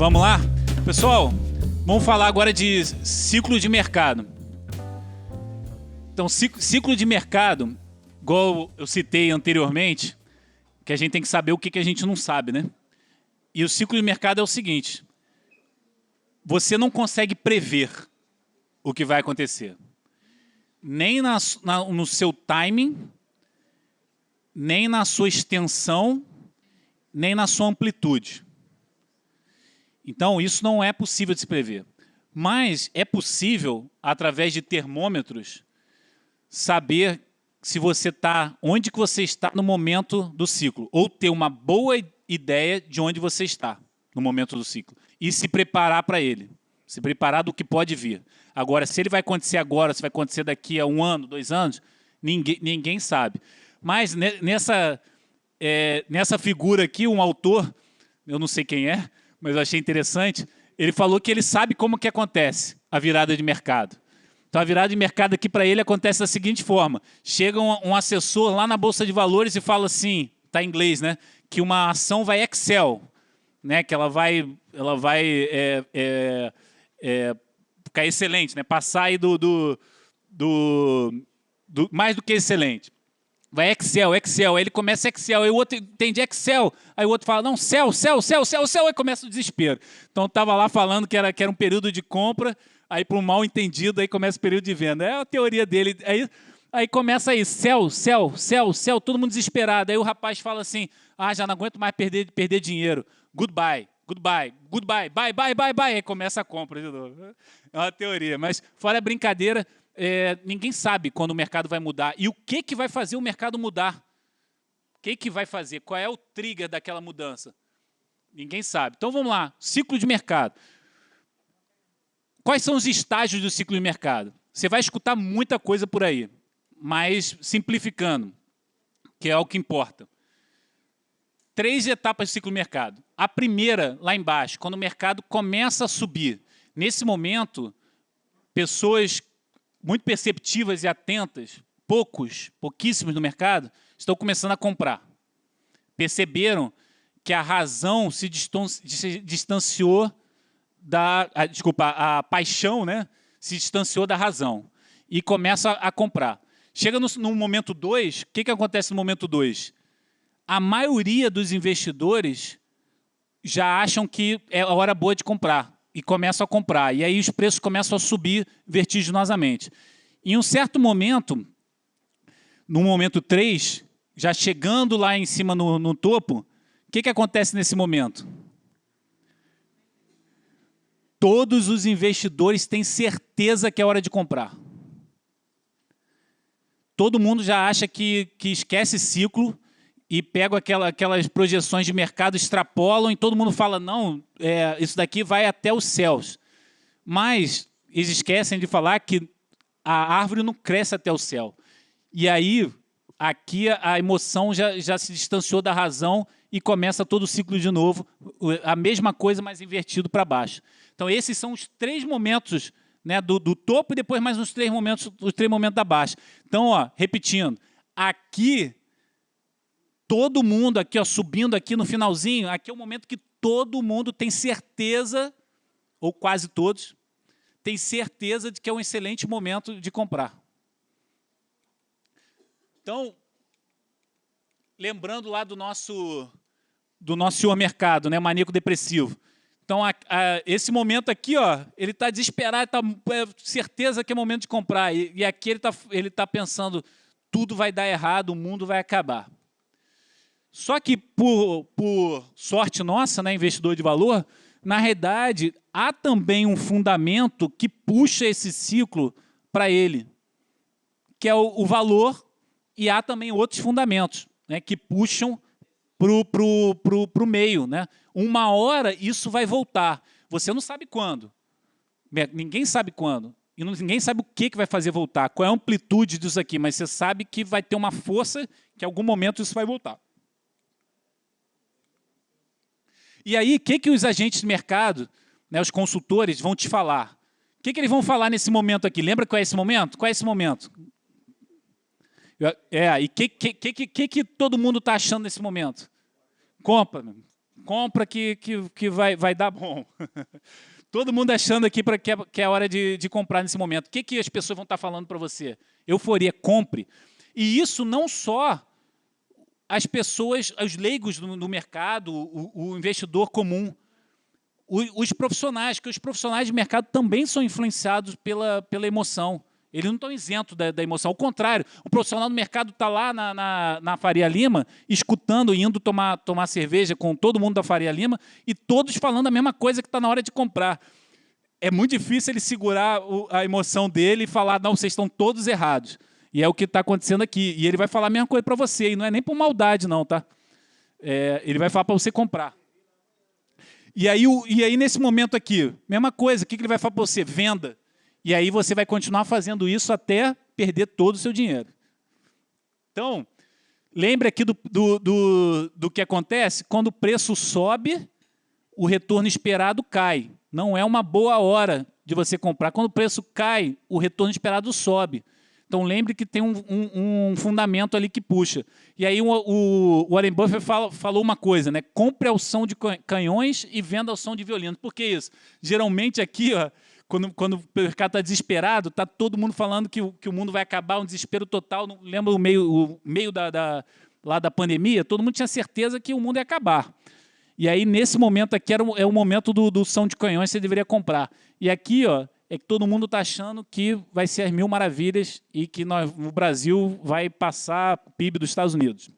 Vamos lá? Pessoal, vamos falar agora de ciclo de mercado. Então, ciclo de mercado, igual eu citei anteriormente, que a gente tem que saber o que a gente não sabe, né? E o ciclo de mercado é o seguinte: você não consegue prever o que vai acontecer. Nem no seu timing, nem na sua extensão, nem na sua amplitude. Então, isso não é possível de se prever. Mas é possível, através de termômetros, saber se você está, onde que você está no momento do ciclo, ou ter uma boa ideia de onde você está no momento do ciclo e se preparar para ele, se preparar do que pode vir. Agora, se ele vai acontecer agora, se vai acontecer daqui a 1 ano, 2 anos, ninguém sabe. Mas nessa figura aqui, um autor, eu não sei quem é, mas eu achei interessante, ele falou que ele sabe como que acontece a virada de mercado. Então, a virada de mercado aqui para ele acontece da seguinte forma: chega um assessor lá na Bolsa de Valores e fala assim, está em inglês, né, que uma ação vai excel, né, que ela vai ficar excelente, né, passar aí mais do que excelente. Vai Excel. Aí ele começa Excel, aí o outro entende Excel, aí o outro fala, não, céu, aí começa o desespero. Então, estava lá falando que era um período de compra, aí para um mal entendido, aí começa o período de venda. É a teoria dele. Aí começa aí, céu, todo mundo desesperado. Aí o rapaz fala assim, já não aguento mais perder dinheiro. Goodbye. Bye. Aí começa a compra de novo. É uma teoria, mas fora a brincadeira, ninguém sabe quando o mercado vai mudar. E o que vai fazer o mercado mudar? O que vai fazer? Qual é o trigger daquela mudança? Ninguém sabe. Então vamos lá, ciclo de mercado. Quais são os estágios do ciclo de mercado? Você vai escutar muita coisa por aí, mas simplificando, que é o que importa. 3 etapas do ciclo de mercado. A primeira, lá embaixo, quando o mercado começa a subir. Nesse momento, pessoas muito perceptivas e atentas, pouquíssimos no mercado, estão começando a comprar. Perceberam que a razão se distanciou a paixão, né, se distanciou da razão e começa a comprar. Chega no momento 2, o que acontece no momento 2? A maioria dos investidores já acham que é a hora boa de comprar e começam a comprar. E aí os preços começam a subir vertiginosamente. Em um certo momento, no momento 3, já chegando lá em cima no topo, o que acontece nesse momento? Todos os investidores têm certeza que é hora de comprar. Todo mundo já acha que esquece ciclo e pega aquelas projeções de mercado, extrapolam e todo mundo fala, não, isso daqui vai até os céus. Mas eles esquecem de falar que a árvore não cresce até o céu. E aí, aqui a emoção já se distanciou da razão e começa todo o ciclo de novo, a mesma coisa, mas invertido para baixo. Então, esses são os 3 momentos, né, do topo e depois mais os 3 momentos da baixa. Então, repetindo, aqui, todo mundo aqui, subindo aqui no finalzinho, aqui é o momento que todo mundo tem certeza, ou quase todos, tem certeza de que é um excelente momento de comprar. Então, lembrando lá do nosso senhor mercado, né, maníaco depressivo. Então, esse momento aqui, ele está desesperado, certeza que é momento de comprar. E aqui ele tá pensando, tudo vai dar errado, o mundo vai acabar. Só que, por sorte nossa, né, investidor de valor, na realidade, há também um fundamento que puxa esse ciclo para ele, que é o valor, e há também outros fundamentos, né, que puxam para o meio, né? Uma hora isso vai voltar. Você não sabe quando. Ninguém sabe quando. E ninguém sabe o que vai fazer voltar, qual é a amplitude disso aqui, mas você sabe que vai ter uma força que em algum momento isso vai voltar. E aí, o que os agentes de mercado, né, os consultores, vão te falar? O que eles vão falar nesse momento aqui? Lembra qual é esse momento? Qual é esse momento? E o que todo mundo está achando nesse momento? Compra. compra que vai dar bom. Todo mundo achando aqui que é a hora de comprar nesse momento. O que as pessoas vão estar falando para você? Euforia, compre. E isso não só as pessoas, os leigos do mercado, o investidor comum, os profissionais, que os profissionais de mercado também são influenciados pela emoção. Eles não estão isentos da emoção. Ao contrário, o profissional do mercado está lá na Faria Lima, escutando, indo tomar cerveja com todo mundo da Faria Lima, e todos falando a mesma coisa que está na hora de comprar. É muito difícil ele segurar a emoção dele e falar, não, vocês estão todos errados. E é o que está acontecendo aqui. E ele vai falar a mesma coisa para você, e não é nem por maldade, não, tá? Ele vai falar para você comprar. E aí, nesse momento aqui, mesma coisa, o que ele vai falar para você? Venda. E aí você vai continuar fazendo isso até perder todo o seu dinheiro. Então, lembre aqui do que acontece. Quando o preço sobe, o retorno esperado cai. Não é uma boa hora de você comprar. Quando o preço cai, o retorno esperado sobe. Então, lembre que tem um fundamento ali que puxa. E aí o Warren Buffett falou uma coisa, né? Compre ao som de canhões e venda ao som de violinos. Por que isso? Geralmente aqui, ó, quando o mercado está desesperado, está todo mundo falando que o mundo vai acabar, um desespero total. Lembra o meio lá da pandemia? Todo mundo tinha certeza que o mundo ia acabar. E aí, nesse momento aqui, é o momento do som de canhões que você deveria comprar. E aqui, ó, é que todo mundo está achando que vai ser as mil maravilhas e que o Brasil vai passar o PIB dos Estados Unidos.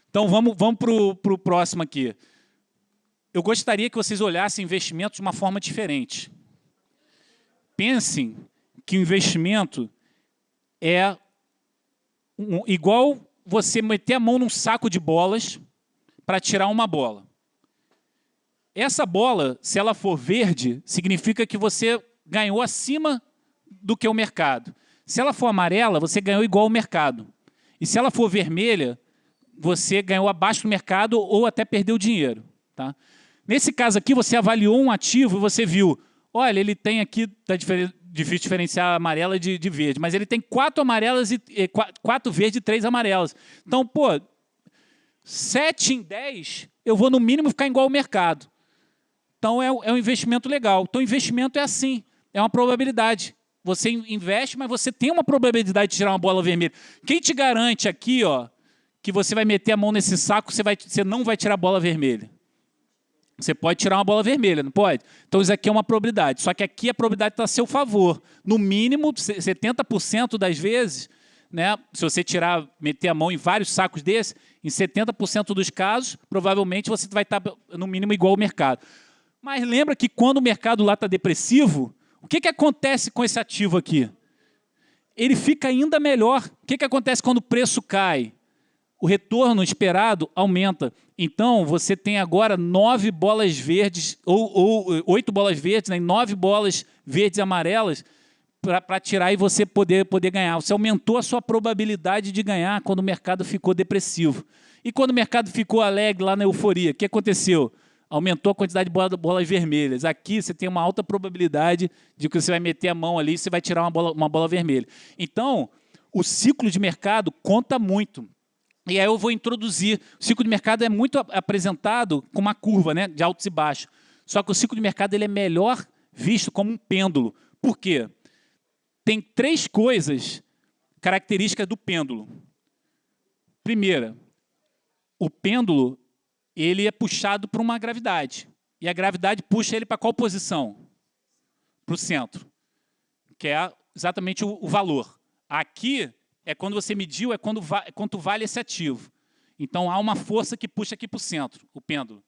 Então, vamos para o próximo aqui. Eu gostaria que vocês olhassem investimentos de uma forma diferente. Pensem que o investimento é igual você meter a mão num saco de bolas para tirar uma bola. Essa bola, se ela for verde, significa que você ganhou acima do que o mercado. Se ela for amarela, você ganhou igual ao mercado. E se ela for vermelha, você ganhou abaixo do mercado ou até perdeu dinheiro. Tá? Nesse caso aqui, você avaliou um ativo e você viu, olha, ele tem aqui, está difícil diferenciar amarela de verde, mas ele tem 4 amarelas, 4 verdes e 3 amarelas. Então, pô, 7 em 10, eu vou no mínimo ficar igual ao mercado. Então, é um investimento legal. Então, investimento é assim, é uma probabilidade. Você investe, mas você tem uma probabilidade de tirar uma bola vermelha. Quem te garante aqui, ó, que você vai meter a mão nesse saco, você não vai tirar a bola vermelha? Você pode tirar uma bola vermelha, não pode? Então, isso aqui é uma probabilidade. Só que aqui a probabilidade está a seu favor. No mínimo, 70% das vezes, né, se você meter a mão em vários sacos desses, em 70% dos casos, provavelmente você vai estar, no mínimo, igual ao mercado. Mas lembra que quando o mercado lá está depressivo, o que acontece com esse ativo aqui? Ele fica ainda melhor. O que acontece quando o preço cai? O retorno esperado aumenta. Então, você tem agora 9 bolas verdes, ou 8 bolas verdes, né, 9 bolas verdes e amarelas para tirar e você poder ganhar. Você aumentou a sua probabilidade de ganhar quando o mercado ficou depressivo. E quando o mercado ficou alegre lá na euforia, o que aconteceu? Aumentou a quantidade de bolas vermelhas. Aqui você tem uma alta probabilidade de que você vai meter a mão ali e você vai tirar uma bola vermelha. Então, o ciclo de mercado conta muito. E aí eu vou introduzir. O ciclo de mercado é muito apresentado com uma curva, né, de altos e baixos. Só que o ciclo de mercado ele é melhor visto como um pêndulo. Por quê? Tem 3 coisas características do pêndulo. Primeira, o pêndulo ele é puxado por uma gravidade. E a gravidade puxa ele para qual posição? Para o centro, que é exatamente o valor. Aqui é quando você mediu, é quanto vale esse ativo. Então, há uma força que puxa aqui para o centro, o pêndulo.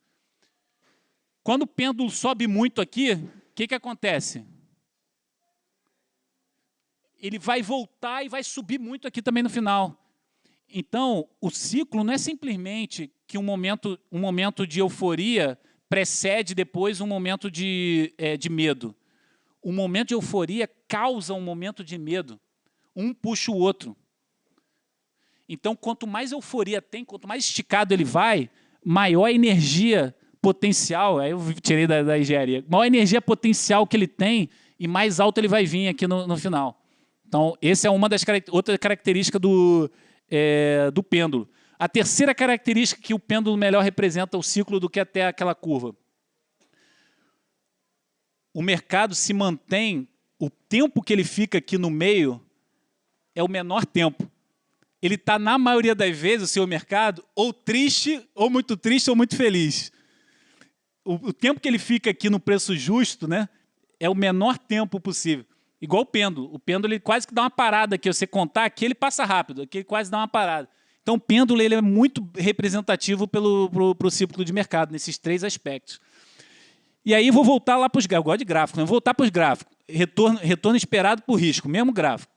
Quando o pêndulo sobe muito aqui, o que acontece? Ele vai voltar e vai subir muito aqui também no final. Então, o ciclo não é simplesmente que um momento de euforia precede depois um momento de medo. O momento de euforia causa um momento de medo. Um puxa o outro. Então, quanto mais euforia tem, quanto mais esticado ele vai, maior energia potencial, aí eu tirei da engenharia, maior energia potencial que ele tem e mais alto ele vai vir aqui no final. Então, essa é uma das outra característica do pêndulo. A terceira característica que o pêndulo melhor representa o ciclo do que até aquela curva. O mercado se mantém, o tempo que ele fica aqui no meio é o menor tempo. Ele está, na maioria das vezes, o seu mercado, ou triste, ou muito feliz. O tempo que ele fica aqui no preço justo, né, é o menor tempo possível. Igual o pêndulo. O pêndulo ele quase que dá uma parada aqui. Você contar aqui, ele passa rápido. Aqui ele quase dá uma parada. Então, o pêndulo ele é muito representativo pro ciclo de mercado, nesses três aspectos. E aí, vou voltar lá para os gráficos. Eu gosto de gráfico, né? Vou voltar para os gráficos. Retorno esperado por risco, mesmo gráfico.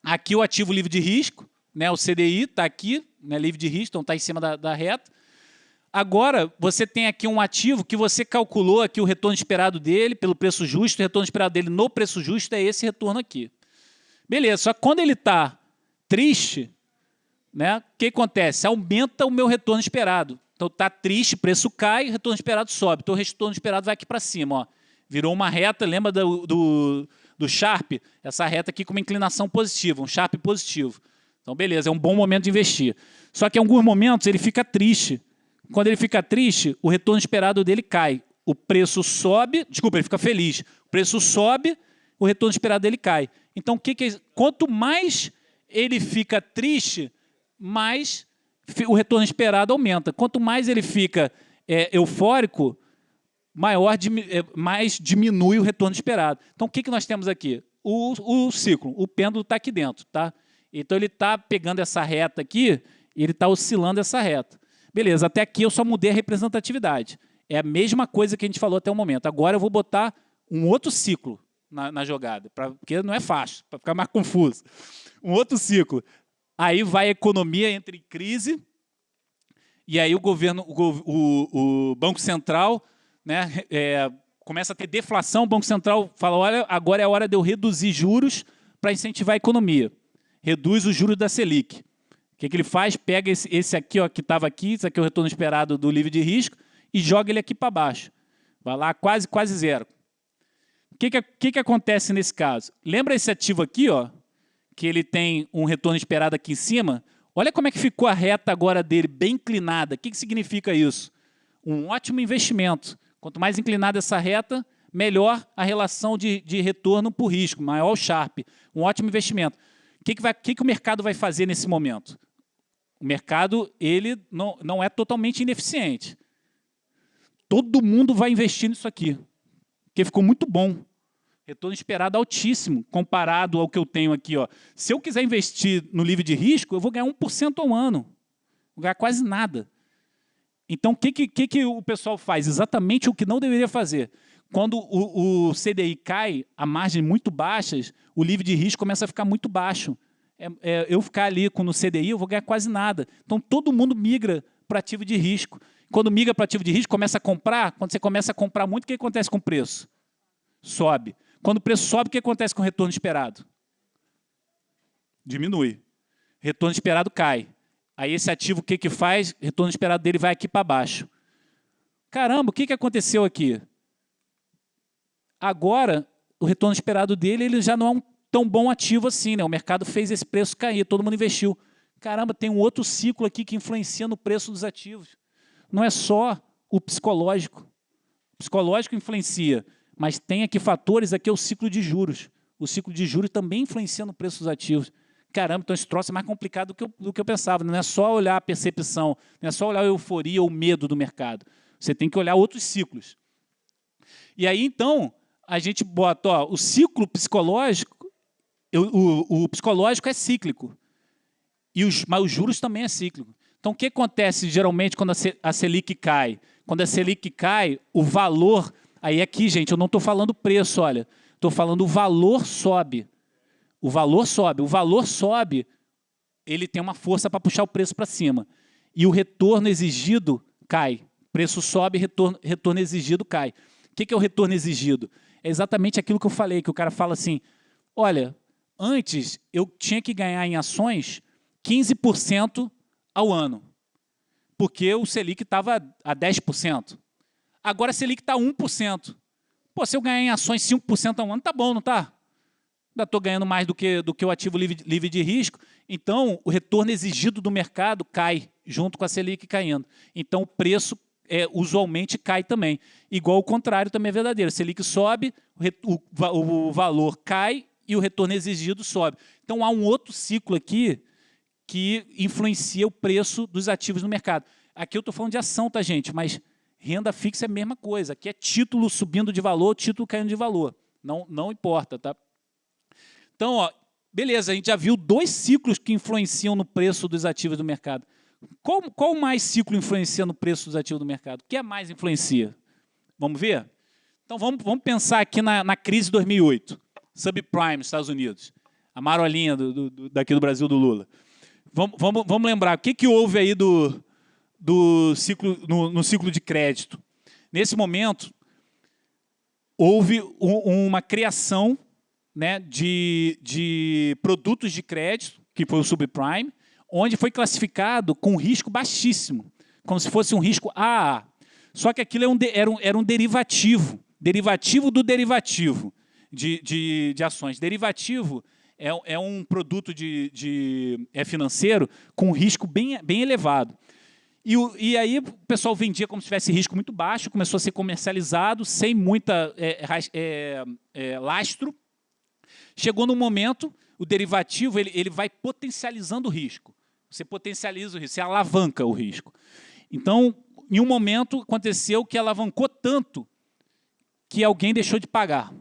Aqui o ativo livre de risco, né? O CDI está aqui, né? Livre de risco, então está em cima da reta. Agora, você tem aqui um ativo que você calculou aqui o retorno esperado dele pelo preço justo, o retorno esperado dele no preço justo é esse retorno aqui. Beleza, só que quando ele está triste, né, o que acontece? Aumenta o meu retorno esperado. Então, está triste, preço cai, retorno esperado sobe. Então, o retorno esperado vai aqui para cima. Ó. Virou uma reta, lembra do Sharp? Essa reta aqui com uma inclinação positiva, um Sharp positivo. Então, beleza, é um bom momento de investir. Só que em alguns momentos ele fica triste. Quando ele fica triste, o retorno esperado dele cai. O preço sobe, desculpa, ele fica feliz. O preço sobe, o retorno esperado dele cai. Então, quanto mais ele fica triste, mais o retorno esperado aumenta. Quanto mais ele fica eufórico, mais diminui o retorno esperado. Então, o que nós temos aqui? O ciclo, o pêndulo está aqui dentro. Tá? Então, ele está pegando essa reta aqui e ele está oscilando essa reta. Beleza, até aqui eu só mudei a representatividade. É a mesma coisa que a gente falou até o momento. Agora eu vou botar um outro ciclo na jogada, porque não é fácil, para ficar mais confuso. Um outro ciclo. Aí vai a economia entra em crise, e aí o governo, o Banco Central, né, começa a ter deflação, o Banco Central fala, olha, agora é a hora de eu reduzir juros para incentivar a economia. Reduz os juros da Selic. O que ele faz? Pega esse aqui, ó, que estava aqui, esse aqui é o retorno esperado do livre de risco, e joga ele aqui para baixo. Vai lá quase zero. O que acontece nesse caso? Lembra esse ativo aqui, ó, que ele tem um retorno esperado aqui em cima? Olha como é que ficou a reta agora dele, bem inclinada. O que significa isso? Um ótimo investimento. Quanto mais inclinada essa reta, melhor a relação de retorno por risco, maior o Sharp. Um ótimo investimento. O que o mercado vai fazer nesse momento? O mercado ele não é totalmente ineficiente. Todo mundo vai investir nisso aqui, porque ficou muito bom. Retorno esperado altíssimo, comparado ao que eu tenho aqui. Ó. Se eu quiser investir no livre de risco, eu vou ganhar 1% ao ano. Vou ganhar quase nada. Então, o que o pessoal faz? Exatamente o que não deveria fazer. Quando o CDI cai a margens muito baixas, o livre de risco começa a ficar muito baixo. Eu ficar ali no CDI, eu vou ganhar quase nada. Então, todo mundo migra para ativo de risco. Quando migra para ativo de risco, começa a comprar. Quando você começa a comprar muito, o que acontece com o preço? Sobe. Quando o preço sobe, o que acontece com o retorno esperado? Diminui. Retorno esperado cai. Aí esse ativo, o que faz? Retorno esperado dele vai aqui para baixo. Caramba, o que aconteceu aqui? Agora, o retorno esperado dele ele já não é um tão bom ativo assim, né? O mercado fez esse preço cair, todo mundo investiu. Caramba, tem um outro ciclo aqui que influencia no preço dos ativos. Não é só o psicológico. O psicológico influencia, mas tem aqui fatores, aqui é o ciclo de juros. O ciclo de juros também influencia no preço dos ativos. Caramba, então esse troço é mais complicado do que eu pensava. Não é só olhar a percepção, não é só olhar a euforia ou o medo do mercado. Você tem que olhar outros ciclos. E aí, então, a gente bota, ó, o ciclo psicológico, o psicológico é cíclico, mas os juros também é cíclico. Então, o que acontece geralmente quando a Selic cai? Quando a Selic cai, o valor... Aí aqui, gente, eu não estou falando preço, olha. Estou falando o valor sobe. O valor sobe. O valor sobe, ele tem uma força para puxar o preço para cima. E o retorno exigido cai. Preço sobe, retorno exigido cai. O que é o retorno exigido? É exatamente aquilo que eu falei, que o cara fala assim, olha, antes eu tinha que ganhar em ações 15% ao ano, porque o Selic estava a 10%. Agora a Selic está a 1%. Pô, se eu ganhar em ações 5% ao ano, tá bom, não tá? ainda estou ganhando mais do que o ativo livre de risco, então o retorno exigido do mercado cai, junto com a Selic caindo. Então o preço usualmente cai também. Igual o contrário também é verdadeiro. A Selic sobe, o valor cai e o retorno exigido sobe. Então há um outro ciclo aqui que influencia o preço dos ativos no mercado. Aqui eu estou falando de ação, tá, gente? Mas renda fixa é a mesma coisa. Aqui é título subindo de valor, título caindo de valor. Não importa, tá? Então, ó, beleza, a gente já viu 2 ciclos que influenciam no preço dos ativos do mercado. Qual mais ciclo influencia no preço dos ativos do mercado? O que mais influencia? Vamos ver? Então, vamos pensar aqui na crise de 2008, subprime, Estados Unidos, a marolinha daqui do Brasil do Lula. Vamos lembrar, o que houve aí no ciclo de crédito? Nesse momento, houve uma criação, né, de produtos de crédito, que foi o subprime, onde foi classificado com risco baixíssimo, como se fosse um risco AA. Só que aquilo era um derivativo do derivativo de ações. Derivativo é um produto financeiro com risco bem elevado. E aí o pessoal vendia como se tivesse risco muito baixo, começou a ser comercializado sem muita lastro. Chegou num momento, o derivativo ele vai potencializando o risco. Você potencializa o risco, você alavanca o risco. Então, em um momento, aconteceu que alavancou tanto que alguém deixou de pagar.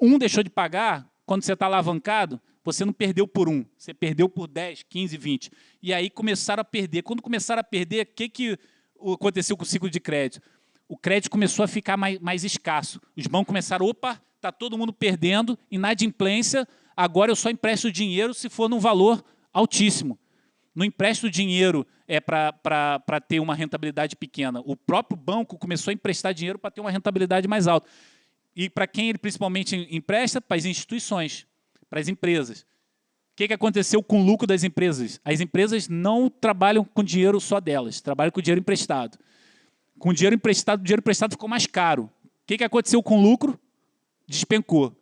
Um deixou de pagar, quando você está alavancado, você não perdeu por 1, você perdeu por 10, 15, 20. E aí começaram a perder. Quando começaram a perder, o que aconteceu com o ciclo de crédito? O crédito começou a ficar mais escasso. Os bancos começaram, opa, está todo mundo perdendo, inadimplência, agora eu só empresto dinheiro se for num valor altíssimo. Não empresto dinheiro para ter uma rentabilidade pequena. O próprio banco começou a emprestar dinheiro para ter uma rentabilidade mais alta. E para quem ele principalmente empresta? Para as instituições, para as empresas. O que aconteceu com o lucro das empresas? As empresas não trabalham com dinheiro só delas, trabalham com dinheiro emprestado. Com dinheiro emprestado ficou mais caro. O que aconteceu com o lucro? Despencou.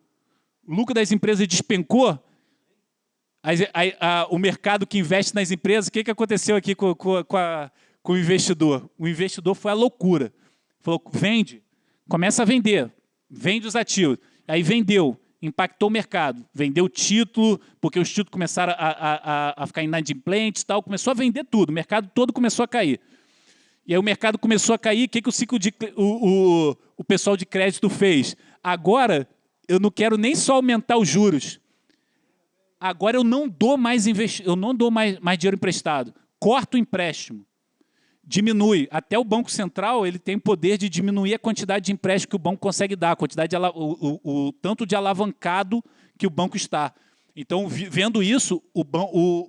O lucro das empresas despencou. O mercado que investe nas empresas, o que aconteceu aqui com o investidor? O investidor foi à loucura. Falou, vende, começa a vender, vende os ativos. Aí vendeu, impactou o mercado, vendeu o título, porque os títulos começaram a ficar inadimplentes, tal, começou a vender tudo, o mercado todo começou a cair. E aí o mercado começou a cair, o que o pessoal de crédito fez? Agora, eu não quero nem só aumentar os juros. Agora eu não dou mais dinheiro emprestado. Corto o empréstimo. Diminui. Até o Banco Central ele tem o poder de diminuir a quantidade de empréstimo que o banco consegue dar, a quantidade o tanto de alavancado que o banco está. Então, vendo isso, o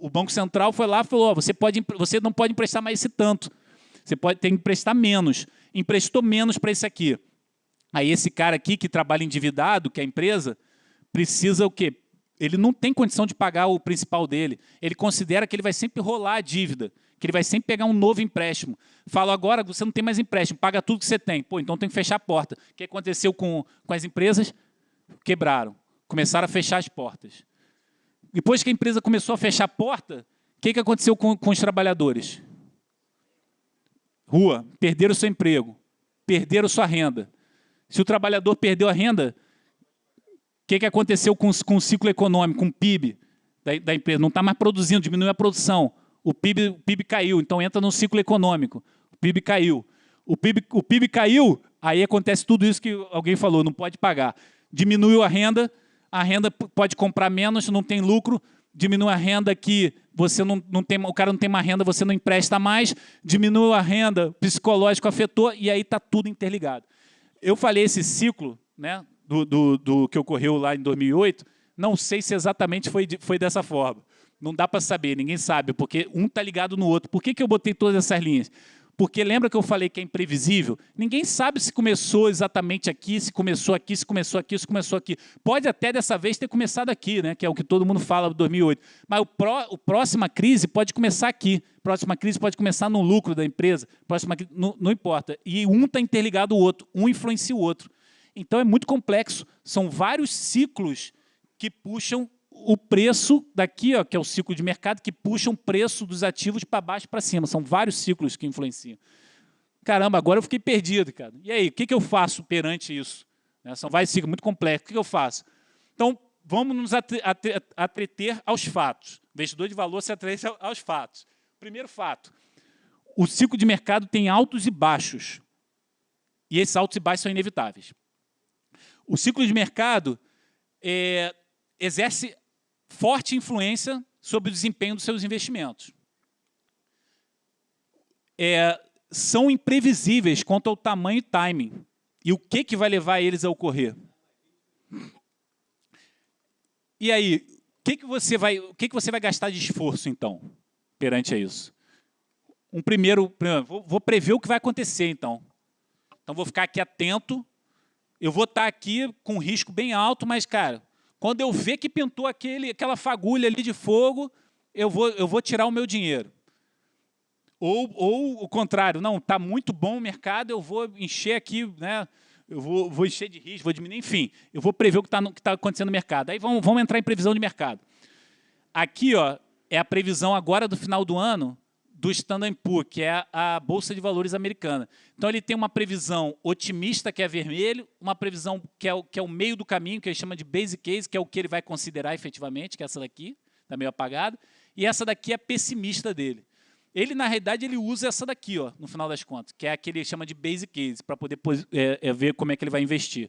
Banco Central foi lá e falou, você não pode emprestar mais esse tanto. Você tem que emprestar menos. Emprestou menos para esse aqui. Aí esse cara aqui que trabalha endividado, que é a empresa, precisa o quê? Ele não tem condição de pagar o principal dele. Ele considera que ele vai sempre rolar a dívida, que ele vai sempre pegar um novo empréstimo. Fala, agora você não tem mais empréstimo, paga tudo que você tem. Pô, então tem que fechar a porta. O que aconteceu com as empresas? Quebraram. Começaram a fechar as portas. Depois que a empresa começou a fechar a porta, o que aconteceu com os trabalhadores? Rua, perderam o seu emprego, perderam sua renda. Se o trabalhador perdeu a renda, o que aconteceu com o ciclo econômico, com o PIB da empresa? Não está mais produzindo, diminuiu a produção. O PIB caiu, então entra no ciclo econômico. O PIB caiu. O PIB caiu, aí acontece tudo isso que alguém falou, não pode pagar. Diminuiu a renda pode comprar menos, não tem lucro, diminui a renda que você não tem, o cara não tem uma renda, você não empresta mais, diminui a renda, psicológico afetou, e aí está tudo interligado. Eu falei esse ciclo, né, do que ocorreu lá em 2008, não sei se exatamente foi dessa forma. Não dá para saber, ninguém sabe, porque um está ligado no outro. Por que eu botei todas essas linhas? Porque lembra que eu falei que é imprevisível? Ninguém sabe se começou exatamente aqui, se começou aqui, se começou aqui, se começou aqui. Pode até dessa vez ter começado aqui, né, que é o que todo mundo fala de 2008. Mas a próxima crise pode começar aqui. A próxima crise pode começar no lucro da empresa. Não importa. E um está interligado ao outro. Um influencia o outro. Então é muito complexo. São vários ciclos que puxam o preço daqui, ó, que é o ciclo de mercado, que puxam o preço dos ativos para baixo e para cima. São vários ciclos que influenciam. Caramba, agora eu fiquei perdido, cara. E aí, o que eu faço perante isso? São vários ciclos muito complexos. O que eu faço? Então, vamos nos atreter aos fatos. O investidor de valor se atrete aos fatos. Primeiro fato, o ciclo de mercado tem altos e baixos. E esses altos e baixos são inevitáveis. O ciclo de mercado exerce forte influência sobre o desempenho dos seus investimentos. São imprevisíveis quanto ao tamanho e timing. E o que vai levar eles a ocorrer? E aí, o que você vai gastar de esforço, então, perante a isso? Vou prever o que vai acontecer, então. Então, vou ficar aqui atento. Eu vou estar aqui com um risco bem alto, mas, cara, quando eu ver que pintou aquela fagulha ali de fogo, eu vou tirar o meu dinheiro. Ou o contrário, não, está muito bom o mercado, eu vou encher aqui, né? Eu vou encher de risco, vou diminuir, enfim, eu vou prever o que está acontecendo no mercado. Aí vamos entrar em previsão de mercado. Aqui, ó, é a previsão agora do final do ano do Standard & Poor's, que é a Bolsa de Valores americana. Então, ele tem uma previsão otimista, que é vermelho, uma previsão que é o meio do caminho, que ele chama de basic case, que é o que ele vai considerar efetivamente, que é essa daqui, está meio apagada, e essa daqui é a pessimista dele. Ele, na realidade, ele usa essa daqui, ó, no final das contas, que é a que ele chama de basic case, para poder ver como é que ele vai investir.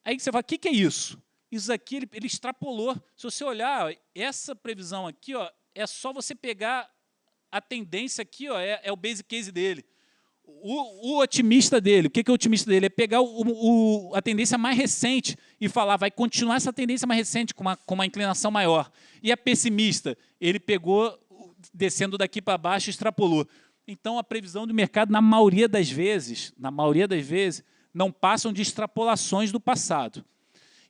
Aí você fala, o que é isso? Isso aqui ele extrapolou. Se você olhar, ó, essa previsão aqui, ó, é só você pegar a tendência aqui, ó, é o basic case dele. O otimista dele, o que é o otimista dele? É pegar a tendência mais recente e falar, vai continuar essa tendência mais recente com uma inclinação maior. E a pessimista, ele pegou, descendo daqui para baixo, extrapolou. Então, a previsão do mercado, na maioria das vezes, não passam de extrapolações do passado.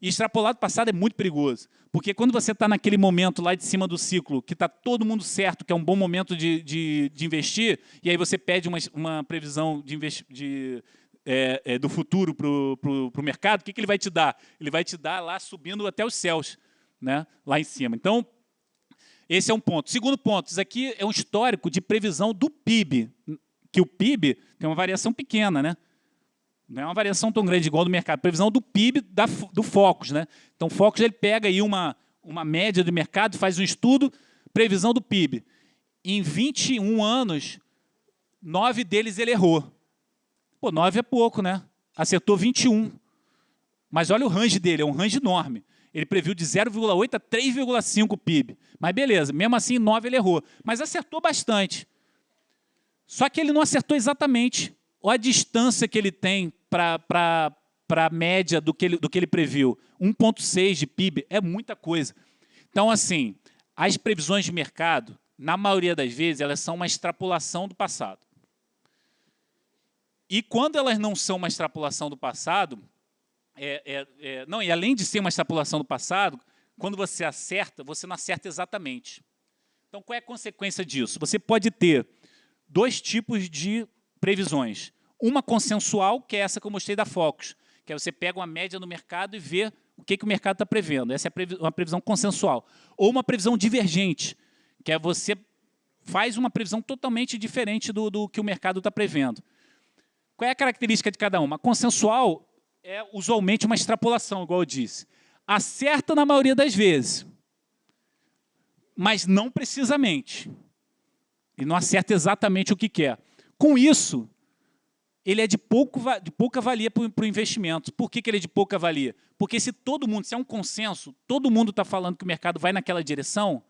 E extrapolar do passado é muito perigoso, porque quando você está naquele momento lá de cima do ciclo, que está todo mundo certo, que é um bom momento de investir, e aí você pede uma previsão do futuro para o mercado, o que ele vai te dar? Ele vai te dar lá subindo até os céus, né? Lá em cima. Então, esse é um ponto. Segundo ponto, isso aqui é um histórico de previsão do PIB, que o PIB tem uma variação pequena, né? Não é uma variação tão grande igual do mercado. Previsão do PIB do Focus, né? Então, o Focus ele pega aí uma média do mercado, faz um estudo, previsão do PIB. Em 21 anos, 9 deles ele errou. Pô, 9 é pouco, né? Acertou 21. Mas olha o range dele, é um range enorme. Ele previu de 0,8 a 3,5 PIB. Mas beleza, mesmo assim, 9 ele errou. Mas acertou bastante. Só que ele não acertou exatamente. Olha a distância que ele tem para a média do que ele previu. 1,6 de PIB é muita coisa. Então, assim, as previsões de mercado, na maioria das vezes, elas são uma extrapolação do passado. E quando elas não são uma extrapolação do passado, e além de ser uma extrapolação do passado, quando você acerta, você não acerta exatamente. Então, qual é a consequência disso? Você pode ter dois tipos de previsões. Uma consensual, que é essa que eu mostrei da Focus, que é você pega uma média no mercado e vê o que o mercado está prevendo. Essa é uma previsão consensual. Ou uma previsão divergente, que é você faz uma previsão totalmente diferente do que o mercado está prevendo. Qual é a característica de cada uma? A consensual é usualmente uma extrapolação, igual eu disse. Acerta na maioria das vezes, mas não precisamente. E não acerta exatamente o que quer. Com isso, ele é de pouca valia para o investimento. Por que ele é de pouca valia? Porque se é um consenso, todo mundo está falando que o mercado vai naquela direção,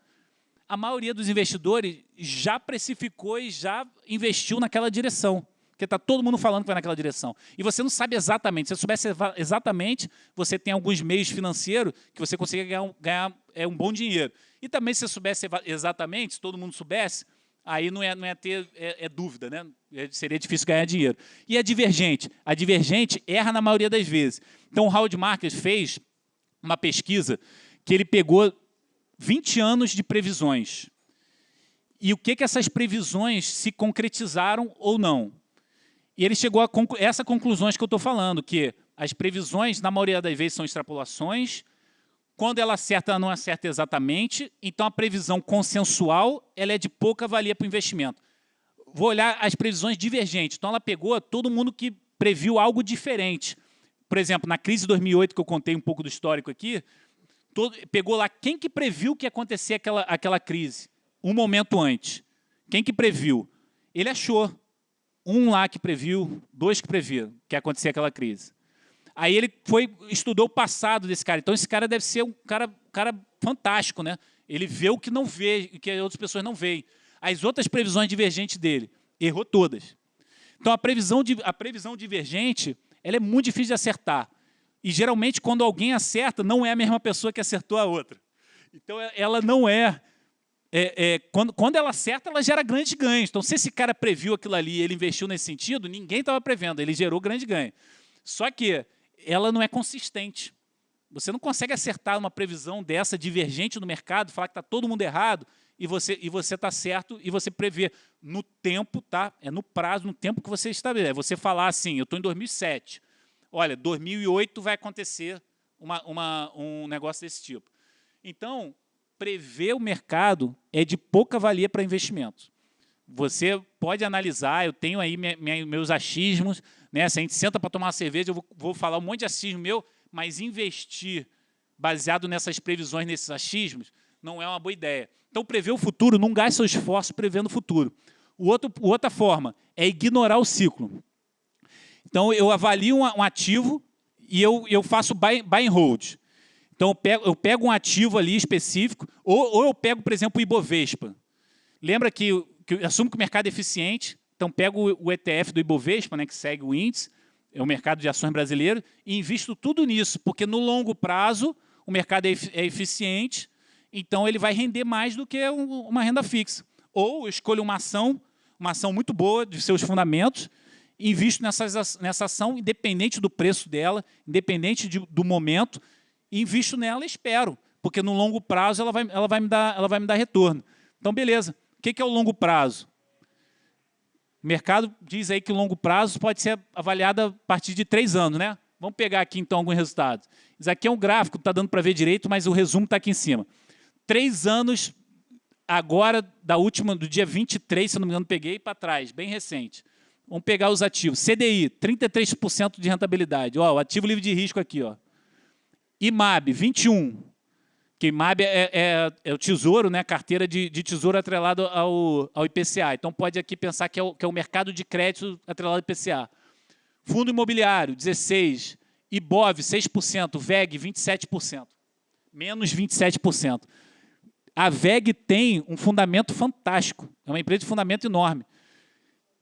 a maioria dos investidores já precificou e já investiu naquela direção. Porque está todo mundo falando que vai naquela direção. E você não sabe exatamente. Se você soubesse exatamente, você tem alguns meios financeiros que você consegue ganhar um bom dinheiro. E também, se você soubesse exatamente, se todo mundo soubesse, aí não ia ter dúvida, né? Seria difícil ganhar dinheiro. E a divergente? A divergente erra na maioria das vezes. Então, o Howard Marks fez uma pesquisa que ele pegou 20 anos de previsões. E o que essas previsões se concretizaram ou não. E ele chegou a essas conclusões que eu estou falando, que as previsões, na maioria das vezes, são extrapolações, Quando ela acerta, ela não acerta exatamente, então a previsão consensual ela é de pouca valia para o investimento. Vou olhar as previsões divergentes. Então, ela pegou todo mundo que previu algo diferente. Por exemplo, na crise de 2008, que eu contei um pouco do histórico aqui, pegou lá quem que previu que ia acontecer aquela crise, um momento antes. Quem que previu? Ele achou. Um lá que previu, dois que previram que ia acontecer aquela crise. Aí ele estudou o passado desse cara. Então, esse cara deve ser um cara fantástico, né? Ele vê o que não vê, o que as outras pessoas não veem. As outras previsões divergentes dele, errou todas. Então, a previsão divergente ela é muito difícil de acertar. E, geralmente, quando alguém acerta, não é a mesma pessoa que acertou a outra. Então, ela não é... quando ela acerta, ela gera grandes ganhos. Então, se esse cara previu aquilo ali e ele investiu nesse sentido, ninguém estava prevendo, ele gerou grande ganho. Só que ela não é consistente. Você não consegue acertar uma previsão dessa divergente no mercado, falar que está todo mundo errado e você está certo e você prevê no tempo, tá? É no prazo, no tempo que você estabelece. É você falar assim, eu estou em 2007, olha, 2008 vai acontecer um negócio desse tipo. Então, prever o mercado é de pouca valia para investimentos. Você pode analisar, eu tenho aí meus achismos, né? Se a gente senta para tomar uma cerveja, eu vou falar um monte de achismo meu, mas investir baseado nessas previsões, nesses achismos, não é uma boa ideia. Então, prever o futuro, não gaste seu esforço prevendo o futuro. Outra forma é ignorar o ciclo. Então, eu avalio um ativo e eu faço buy and hold. Então, eu pego um ativo ali específico, ou eu pego, por exemplo, o Ibovespa. Lembra que eu assumo que o mercado é eficiente, então pego o ETF do Ibovespa, né, que segue o índice, é o mercado de ações brasileiro, e invisto tudo nisso, porque no longo prazo o mercado é eficiente, então ele vai render mais do que uma renda fixa. Ou eu escolho uma ação muito boa de seus fundamentos, invisto nessa ação, independente do preço dela, independente do momento, invisto nela e espero, porque no longo prazo ela vai me dar retorno. Então, beleza. O que é o longo prazo? O mercado diz aí que o longo prazo pode ser avaliado a partir de 3 anos, né? Vamos pegar aqui, então, alguns resultados. Isso aqui é um gráfico, não está dando para ver direito, mas o resumo está aqui em cima. 3 anos, agora, do dia 23, se não me engano, peguei para trás, bem recente. Vamos pegar os ativos. CDI, 33% de rentabilidade. Ó, o ativo livre de risco aqui. Ó. IMAB, 21%. Que IMAB é o tesouro, né? Carteira de tesouro atrelado ao IPCA. Então, pode aqui pensar que é o mercado de crédito atrelado ao IPCA. Fundo imobiliário, 16%. IBOV, 6%. VEG, 27%. Menos 27%. A VEG tem um fundamento fantástico. É uma empresa de fundamento enorme.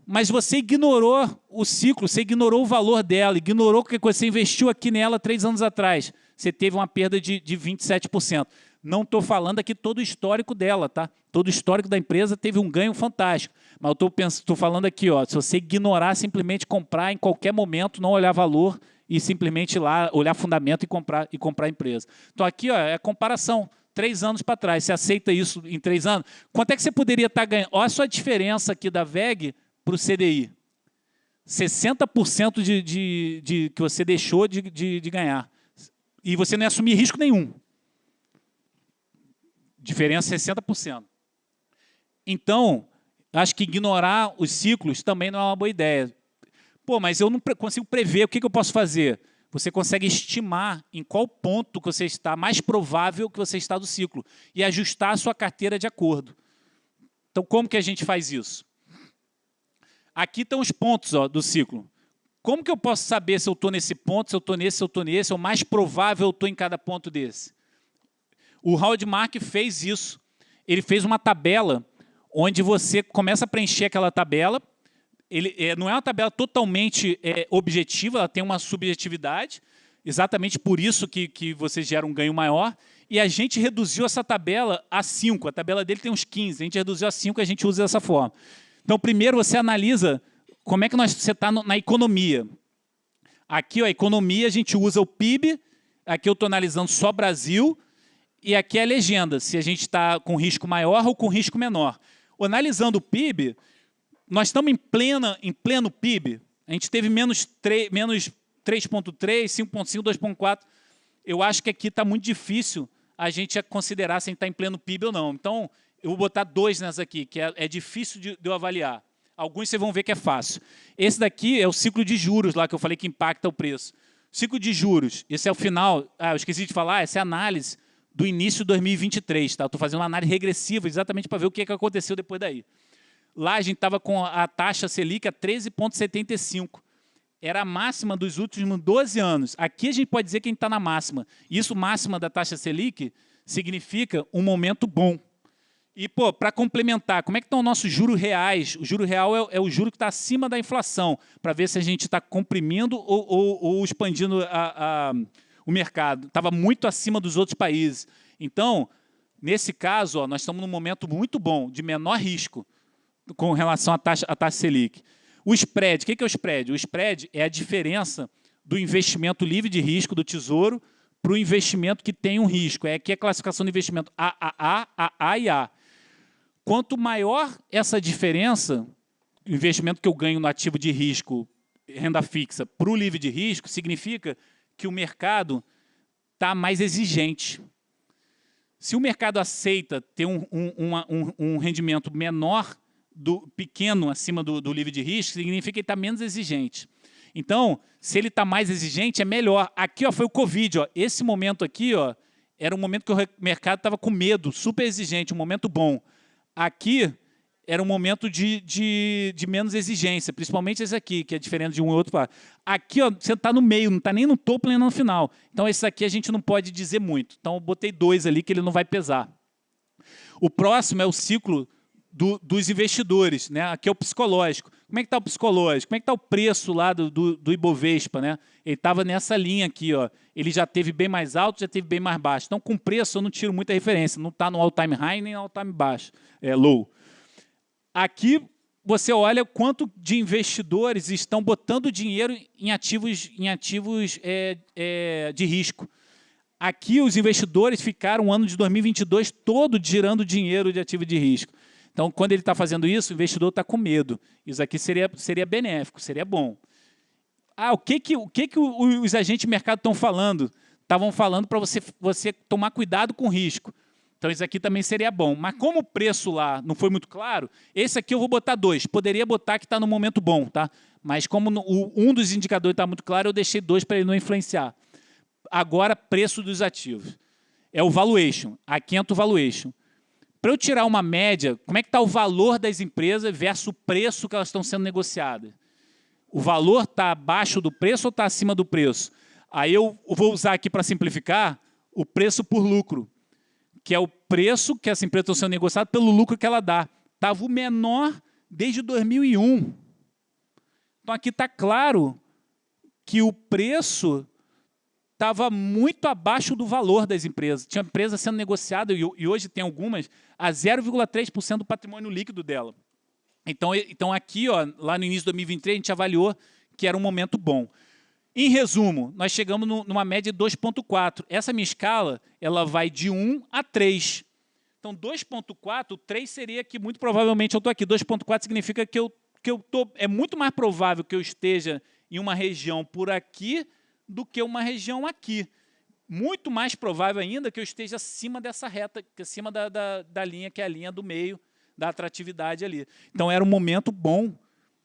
Mas você ignorou o ciclo, você ignorou o valor dela, ignorou que você investiu aqui nela 3 anos atrás. Você teve uma perda de 27%. Não estou falando aqui todo o histórico dela, tá? Todo o histórico da empresa teve um ganho fantástico. Mas eu estou falando aqui, ó, se você ignorar, simplesmente comprar em qualquer momento, não olhar valor e simplesmente ir lá olhar fundamento e comprar a empresa. Então aqui ó, é a comparação. 3 anos para trás, você aceita isso em 3 anos? Quanto é que você poderia estar ganhando? Olha a sua diferença aqui da VEG para o CDI. 60% que você deixou de ganhar. E você não ia assumir risco nenhum. Diferença 60%. Então, acho que ignorar os ciclos também não é uma boa ideia. Pô, mas eu não consigo prever, o que eu posso fazer? Você consegue estimar em qual ponto que você está, mais provável que você está do ciclo, e ajustar a sua carteira de acordo. Então, como que a gente faz isso? Aqui estão os pontos ó, do ciclo. Como que eu posso saber se eu estou nesse ponto, se eu estou nesse, se eu estou nesse, ou mais provável eu estou em cada ponto desse? O Howard Mark fez isso. Ele fez uma tabela onde você começa a preencher aquela tabela. Não é uma tabela totalmente objetiva, ela tem uma subjetividade, exatamente por isso que você gera um ganho maior. E a gente reduziu essa tabela a 5. A tabela dele tem uns 15. A gente reduziu a 5 e a gente usa dessa forma. Então, primeiro você analisa como é que você está na economia. Aqui, ó, a economia, a gente usa o PIB. Aqui eu estou analisando só Brasil. E aqui é a legenda, se a gente está com risco maior ou com risco menor. Analisando o PIB, nós estamos em pleno PIB. A gente teve menos 3,3, 5,5, 2,4. eu acho que aqui está muito difícil a gente considerar se a gente está em pleno PIB ou não. Então, eu vou botar 2 nessa aqui, que é difícil de eu avaliar. Alguns vocês vão ver que é fácil. Esse daqui é o ciclo de juros, lá que eu falei que impacta o preço. Ciclo de juros, esse é o final. Eu esqueci de falar, essa é a análise do início de 2023. Tá? Eu estou fazendo uma análise regressiva exatamente para ver o que aconteceu depois daí. Lá a gente estava com a taxa Selic a 13,75. Era a máxima dos últimos 12 anos. Aqui a gente pode dizer que a gente está na máxima. Isso, máxima da taxa Selic, significa um momento bom. E, para complementar, como é que estão os nossos juros reais? O juro real é o juro que está acima da inflação, para ver se a gente está comprimindo ou expandindo o mercado. Estava muito acima dos outros países. Então, nesse caso, nós estamos num momento muito bom, de menor risco, com relação à taxa Selic. O spread, o que é o spread? O spread é a diferença do investimento livre de risco do Tesouro para o investimento que tem um risco. Aqui é a classificação de investimento AA e A. Quanto maior essa diferença, o investimento que eu ganho no ativo de risco, renda fixa, para o livre de risco, significa que o mercado está mais exigente. Se o mercado aceita ter um rendimento menor, pequeno acima do livre de risco, significa que ele está menos exigente. Então, se ele está mais exigente, é melhor. Aqui foi o Covid. Esse momento aqui era um momento que o mercado estava com medo, super exigente, um momento bom. Aqui era um momento de menos exigência, principalmente esse aqui, que é diferente de um e outro. Aqui você está no meio, não está nem no topo nem no final. Então, esse aqui a gente não pode dizer muito. Então, eu botei 2 ali que ele não vai pesar. O próximo é o ciclo dos investidores, né? Aqui é o psicológico. Como é que está o psicológico? Como é que está o preço lá do Ibovespa? Né? Ele estava nessa linha aqui. Ele já teve bem mais alto, já teve bem mais baixo. Então, com preço, eu não tiro muita referência. Não está no all-time high nem no all-time low. Aqui, você olha quanto de investidores estão botando dinheiro em ativos de risco. Aqui, os investidores ficaram o ano de 2022 todo girando dinheiro de ativo de risco. Então, quando ele está fazendo isso, o investidor está com medo. Isso aqui seria benéfico, seria bom. O que os agentes de mercado estão falando? Estavam falando para você tomar cuidado com o risco. Então, isso aqui também seria bom. Mas como o preço lá não foi muito claro, esse aqui eu vou botar 2. Poderia botar que está no momento bom, tá? Mas como um dos indicadores está muito claro, eu deixei 2 para ele não influenciar. Agora, preço dos ativos. É o valuation. Aqui entra o valuation. Para eu tirar uma média, como é que está o valor das empresas versus o preço que elas estão sendo negociadas? O valor está abaixo do preço ou está acima do preço? Aí eu vou usar aqui para simplificar o preço por lucro, que é o preço que essa empresa está sendo negociada pelo lucro que ela dá. Estava o menor desde 2001. Então, aqui está claro que o preço estava muito abaixo do valor das empresas. Tinha empresa sendo negociada, e hoje tem algumas, a 0,3% do patrimônio líquido dela. Então aqui, lá no início de 2023, a gente avaliou que era um momento bom. Em resumo, nós chegamos numa média de 2,4. Essa minha escala ela vai de 1 a 3. Então, 2,4, 3 seria que muito provavelmente eu estou aqui. 2,4 significa que é muito mais provável que eu esteja em uma região por aqui do que uma região aqui. Muito mais provável ainda que eu esteja acima dessa reta, acima da linha, que é a linha do meio, da atratividade ali. Então, era um momento bom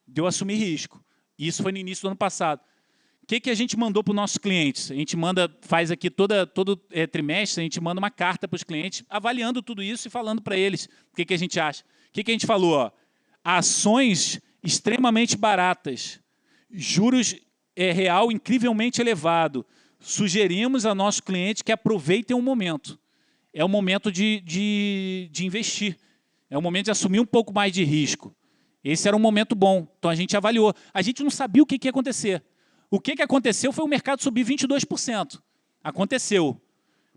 de eu assumir risco. Isso foi no início do ano passado. O que a gente mandou para os nossos clientes? A gente faz aqui todo trimestre, a gente manda uma carta para os clientes, avaliando tudo isso e falando para eles o que a gente acha. O que a gente falou? Ações extremamente baratas, juros real incrivelmente elevado. Sugerimos a nossos clientes que aproveitem o momento. É o momento de investir. É o momento de assumir um pouco mais de risco. Esse era um momento bom. Então, a gente avaliou. A gente não sabia o que ia acontecer. O que aconteceu foi o mercado subir 22%. Aconteceu.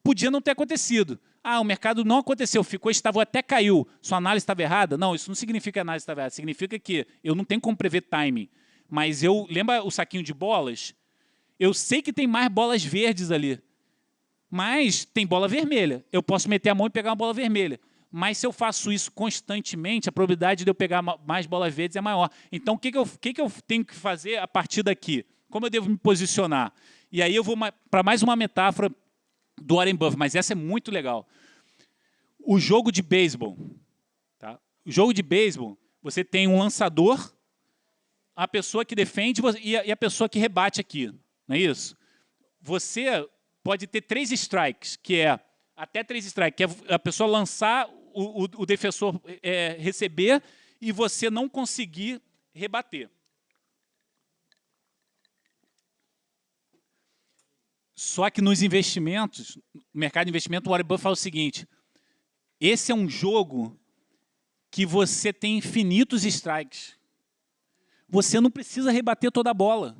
Podia não ter acontecido. O mercado não aconteceu, ficou estável, até caiu. Sua análise estava errada? Não, isso não significa que a análise estava errada. Significa que eu não tenho como prever timing. Mas lembra o saquinho de bolas? Eu sei que tem mais bolas verdes ali. Mas tem bola vermelha. Eu posso meter a mão e pegar uma bola vermelha. Mas se eu faço isso constantemente, a probabilidade de eu pegar mais bolas verdes é maior. Então, o que eu tenho que fazer a partir daqui? Como eu devo me posicionar? E aí eu vou para mais uma metáfora do Warren Buffett, mas essa é muito legal. O jogo de beisebol. Tá? O jogo de beisebol, você tem um lançador, a pessoa que defende e a pessoa que rebate aqui. Não é isso? Você pode ter 3 strikes, que é até 3 strikes, que é a pessoa lançar, o defensor receber e você não conseguir rebater. Só que nos investimentos, no mercado de investimento, o Warren Buffett fala o seguinte: esse é um jogo que você tem infinitos strikes. Você não precisa rebater toda a bola.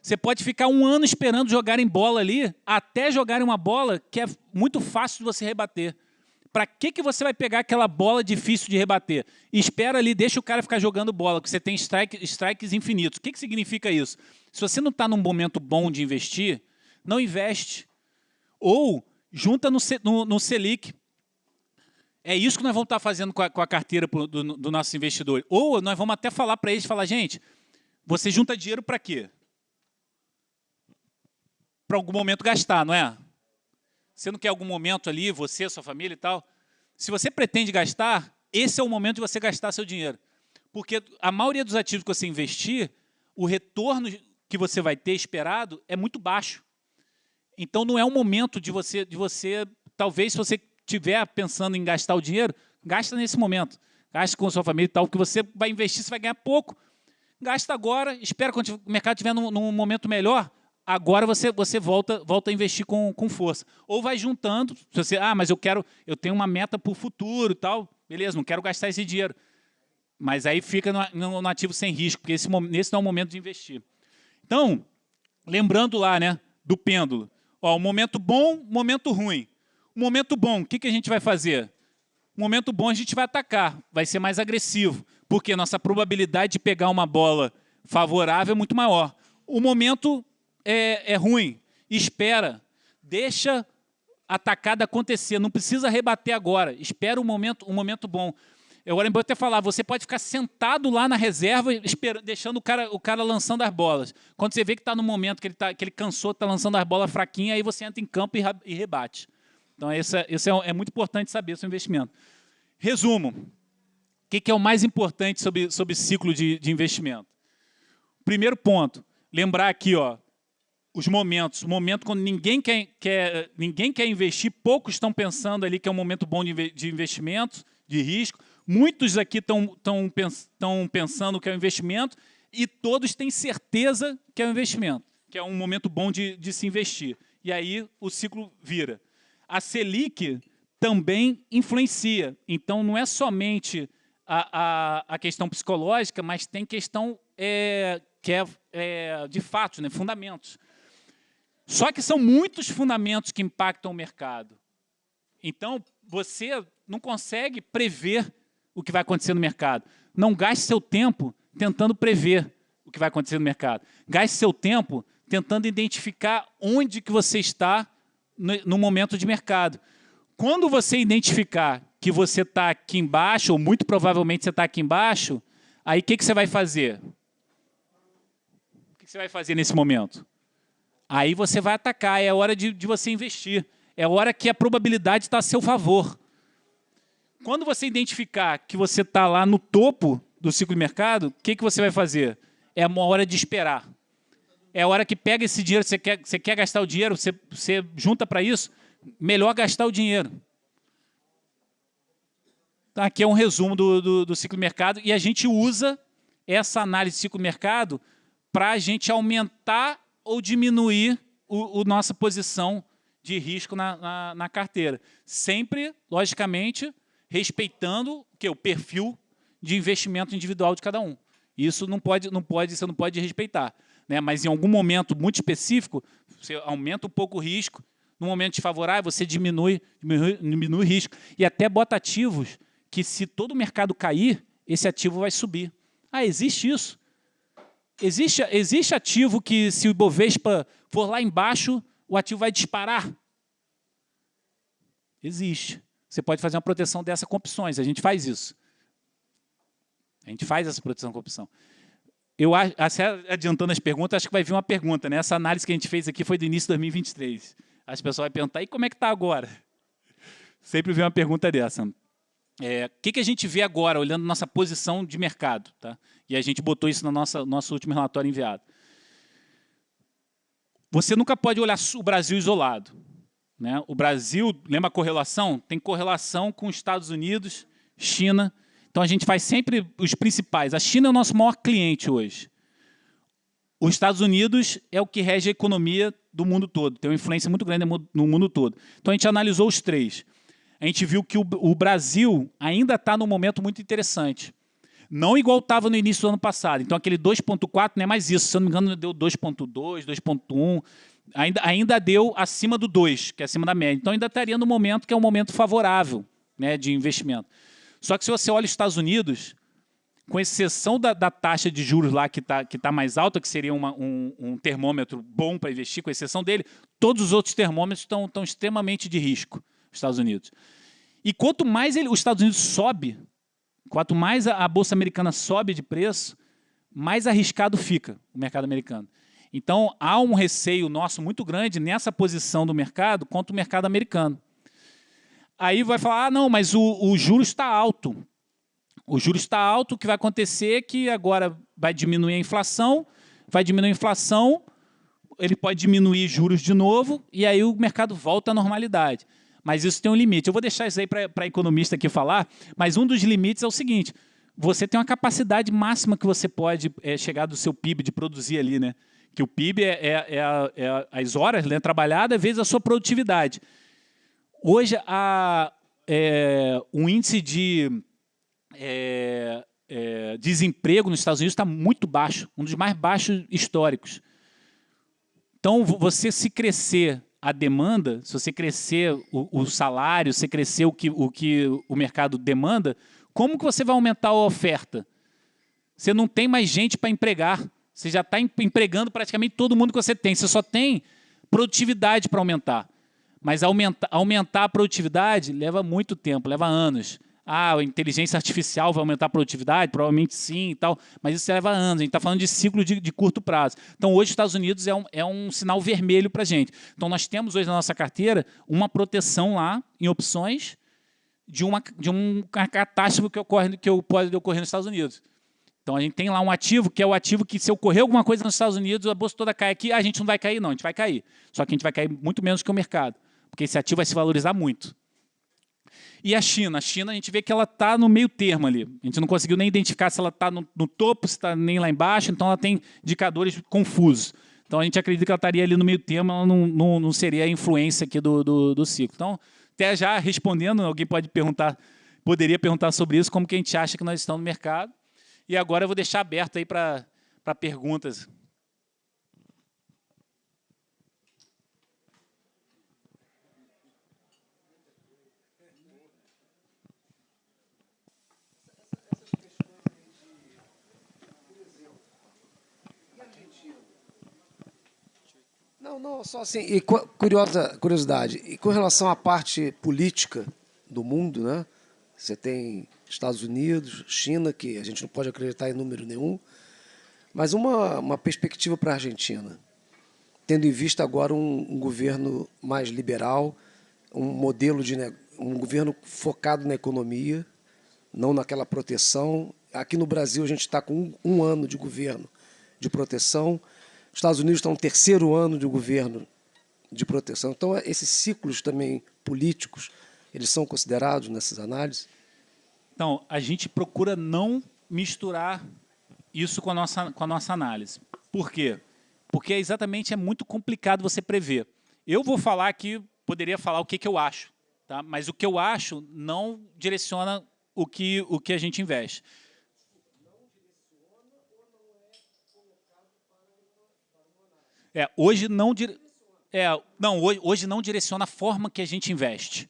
Você pode ficar 1 ano esperando jogarem bola ali, até jogarem uma bola que é muito fácil de você rebater. Para que você vai pegar aquela bola difícil de rebater? Espera ali, deixa o cara ficar jogando bola, porque você tem strikes infinitos. O que significa isso? Se você não está num momento bom de investir, não investe. Ou junta no Selic. É isso que nós vamos estar fazendo com a carteira do nosso investidor. Ou nós vamos até falar para eles, gente, você junta dinheiro para quê? Para algum momento gastar, não é? Você não quer algum momento ali, você, sua família e tal? Se você pretende gastar, esse é o momento de você gastar seu dinheiro. Porque a maioria dos ativos que você investir, o retorno que você vai ter esperado é muito baixo. Então, não é um momento de você talvez, se você estiver pensando em gastar o dinheiro, gasta nesse momento. Gasta com a sua família e tal, porque você vai investir, você vai ganhar pouco. Gasta agora, espera quando o mercado estiver num momento melhor, agora você volta a investir com força. Ou vai juntando, se você, mas eu tenho uma meta para o futuro e tal, beleza, não quero gastar esse dinheiro. Mas aí fica no ativo sem risco, porque esse não é o momento de investir. Então, lembrando lá, né, do pêndulo. Ó, um momento bom, um momento ruim. Um momento bom, o que a gente vai fazer? Um momento bom a gente vai atacar, vai ser mais agressivo, porque nossa probabilidade de pegar uma bola favorável é muito maior. O momento é ruim, espera, deixa a atacada acontecer, não precisa rebater agora, espera um momento bom. Eu agora até falar, você pode ficar sentado lá na reserva, deixando o cara lançando as bolas. Quando você vê que está no momento que ele cansou, está lançando as bolas fraquinhas, aí você entra em campo e rebate. Então, isso é muito importante saber sobre investimento. Resumo. O que é o mais importante sobre ciclo de investimento? Primeiro ponto, lembrar aqui, ó, os momentos. O momento quando ninguém quer investir, poucos estão pensando ali que é um momento bom de investimento, de risco. Muitos aqui estão pensando que é um investimento e todos têm certeza que é um investimento, que é um momento bom de se investir. E aí o ciclo vira. A Selic também influencia. Então, não é somente a questão psicológica, mas tem questão de fato, né, fundamentos. Só que são muitos fundamentos que impactam o mercado. Então, você não consegue prever o que vai acontecer no mercado. Não gaste seu tempo tentando prever o que vai acontecer no mercado. Gaste seu tempo tentando identificar onde que você está no momento de mercado. Quando você identificar que você está aqui embaixo, ou muito provavelmente você está aqui embaixo, aí o que você vai fazer? O que você vai fazer nesse momento? Aí você vai atacar, é hora de você investir. É hora que a probabilidade está a seu favor. Quando você identificar que você está lá no topo do ciclo de mercado, o que você vai fazer? É uma hora de esperar. É a hora que pega esse dinheiro, você quer gastar o dinheiro, você junta para isso, melhor gastar o dinheiro. Então, aqui é um resumo do ciclo de mercado e a gente usa essa análise de ciclo de mercado para a gente aumentar ou diminuir a nossa posição de risco na carteira. Sempre, logicamente, respeitando o perfil de investimento individual de cada um. Isso você não pode respeitar. Né? Mas em algum momento muito específico, você aumenta um pouco o risco, no momento desfavorável, você diminui o risco. E até bota ativos que, se todo o mercado cair, esse ativo vai subir. Existe isso. Existe ativo que, se o Ibovespa for lá embaixo, o ativo vai disparar? Existe. Você pode fazer uma proteção dessa com opções. A gente faz isso. A gente faz essa proteção com opção. Adiantando as perguntas, acho que vai vir uma pergunta. Né? Essa análise que a gente fez aqui foi do início de 2023. as pessoas vão perguntar, e como é que está agora? Sempre vem uma pergunta dessa. O que a gente vê agora, olhando nossa posição de mercado? Tá? E a gente botou isso no nosso último relatório enviado. Você nunca pode olhar o Brasil isolado. Né? O Brasil, lembra a correlação? Tem correlação com os Estados Unidos, China. Então, a gente faz sempre os principais. A China é o nosso maior cliente hoje. Os Estados Unidos é o que rege a economia do mundo todo. Tem uma influência muito grande no mundo todo. Então, a gente analisou os três. A gente viu que o Brasil ainda está num momento muito interessante. Não igual estava no início do ano passado. Então, aquele 2,4 não é mais isso. Se eu não me engano, deu 2,2, 2,1. Ainda deu acima do 2, que é acima da média. Então, ainda estaria no momento que é um momento favorável, né, de investimento. Só que se você olha os Estados Unidos, com exceção da taxa de juros lá que tá mais alta, que seria um termômetro bom para investir, com exceção dele, todos os outros termômetros estão extremamente de risco, os Estados Unidos. E quanto mais os Estados Unidos sobe, quanto mais a Bolsa Americana sobe de preço, mais arriscado fica o mercado americano. Então, há um receio nosso muito grande nessa posição do mercado contra o mercado americano. Aí vai falar, não, mas o juro está alto. O juro está alto, o que vai acontecer é que agora vai diminuir a inflação, ele pode diminuir juros de novo, e aí o mercado volta à normalidade. Mas isso tem um limite. Eu vou deixar isso aí para economista aqui falar, mas um dos limites é o seguinte, você tem uma capacidade máxima que você pode chegar do seu PIB, de produzir ali, né? Que o PIB é as horas, né, trabalhadas vezes a sua produtividade. Hoje, o índice de desemprego nos Estados Unidos está muito baixo, um dos mais baixos históricos. Então, você se crescer a demanda, se você crescer o salário, se crescer o que o mercado demanda, como que você vai aumentar a oferta? Você não tem mais gente para empregar. Você já está empregando praticamente todo mundo que você tem. Você só tem produtividade para aumentar. Mas aumentar a produtividade leva muito tempo, leva anos. A inteligência artificial vai aumentar a produtividade? Provavelmente sim e tal, mas isso leva anos. A gente está falando de ciclo de curto prazo. Então, hoje, os Estados Unidos é um sinal vermelho para a gente. Então, nós temos hoje na nossa carteira uma proteção lá, em opções, de uma catástrofe que pode ocorrer nos Estados Unidos. Então, a gente tem lá um ativo, que é o ativo que, se ocorrer alguma coisa nos Estados Unidos, a bolsa toda cai aqui, a gente não vai cair, não, a gente vai cair. Só que a gente vai cair muito menos que o mercado, porque esse ativo vai se valorizar muito. E a China? A China, a gente vê que ela está no meio termo ali. A gente não conseguiu nem identificar se ela está no topo, se está nem lá embaixo, então ela tem indicadores confusos. Então, a gente acredita que ela estaria ali no meio termo, ela não seria a influência aqui do ciclo. Então, até já respondendo, alguém poderia perguntar sobre isso, como que a gente acha que nós estamos no mercado. E agora eu vou deixar aberto aí para perguntas. Não, só assim, e curiosidade, e com relação à parte política do mundo, né? Você tem Estados Unidos, China, que a gente não pode acreditar em número nenhum, mas uma perspectiva para a Argentina, tendo em vista agora um governo mais liberal, um governo focado na economia, não naquela proteção. Aqui no Brasil a gente está com um ano de governo de proteção, os Estados Unidos estão no terceiro ano de governo de proteção. Então, esses ciclos também políticos, eles são considerados nessas análises? Então, a gente procura não misturar isso com a nossa análise. Por quê? Porque exatamente é muito complicado você prever. Eu vou falar aqui, poderia falar o que eu acho, tá? Mas o que eu acho não direciona o que a gente investe. Hoje não direciona a forma que a gente investe.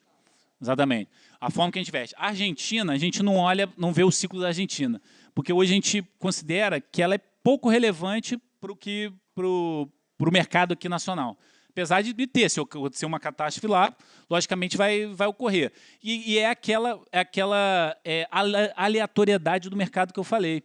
Exatamente. A forma que a gente investe. A Argentina, a gente não vê o ciclo da Argentina, porque hoje a gente considera que ela é pouco relevante para o mercado aqui nacional. Apesar de ter, se acontecer uma catástrofe lá, logicamente vai ocorrer. E é aquela aleatoriedade do mercado que eu falei.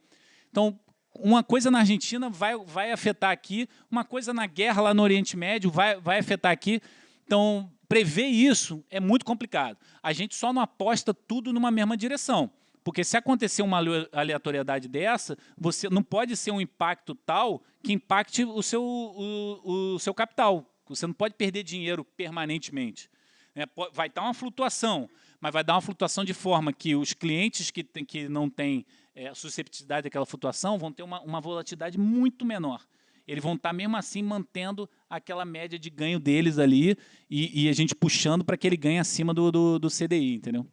Então, uma coisa na Argentina vai afetar aqui, uma coisa na guerra lá no Oriente Médio vai afetar aqui. Então, prever isso é muito complicado. A gente só não aposta tudo numa mesma direção. Porque se acontecer uma aleatoriedade dessa, você não pode ser um impacto tal que impacte o seu capital. Você não pode perder dinheiro permanentemente. Vai dar uma flutuação, mas vai dar uma flutuação de forma que os clientes que não têm susceptibilidade àquela flutuação vão ter uma volatilidade muito menor. Eles vão estar, mesmo assim, mantendo aquela média de ganho deles ali e a gente puxando para que ele ganhe acima do CDI, entendeu?